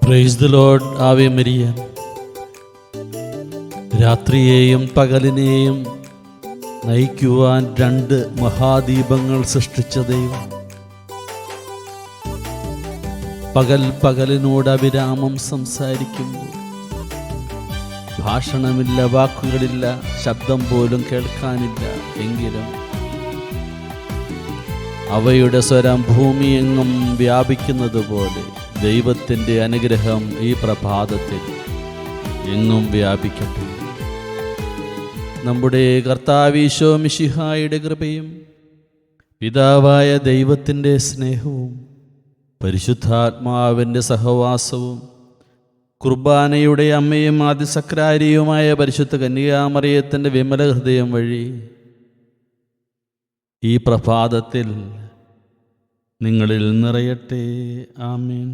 Price the Lord. ആവേ മരിയ. രാത്രിയെയും പകലിനെയും നയിക്കുവാൻ രണ്ട് മഹാദീപങ്ങൾ സൃഷ്ടിച്ച ദൈവം പകലിനോട് അവിരാമം സംസാരിക്കുമ്പോൾ ഭാഷണമില്ല, വാക്കുകളില്ല, ശബ്ദം പോലും കേൾക്കാനില്ല. എങ്കിലും അവയുടെ സ്വരം ഭൂമിയെങ്ങും വ്യാപിക്കുന്നത് പോലെ ദൈവത്തിൻ്റെ അനുഗ്രഹം ഈ പ്രഭാതത്തിൽ എങ്ങും വ്യാപിക്കട്ടെ. നമ്മുടെ കർത്താവ് ഈശോ മിശിഹായുടെ കൃപയും പിതാവായ ദൈവത്തിൻ്റെ സ്നേഹവും പരിശുദ്ധാത്മാവിൻ്റെ സഹവാസവും കുർബാനയുടെ അമ്മയും ആദിസക്രാരിയുമായ പരിശുദ്ധ കന്യകാമറിയത്തിൻ്റെ വിമല ഹൃദയം വഴി ഈ പ്രഭാതത്തിൽ നിങ്ങളിൽ നിറയട്ടെ. ആമേൻ.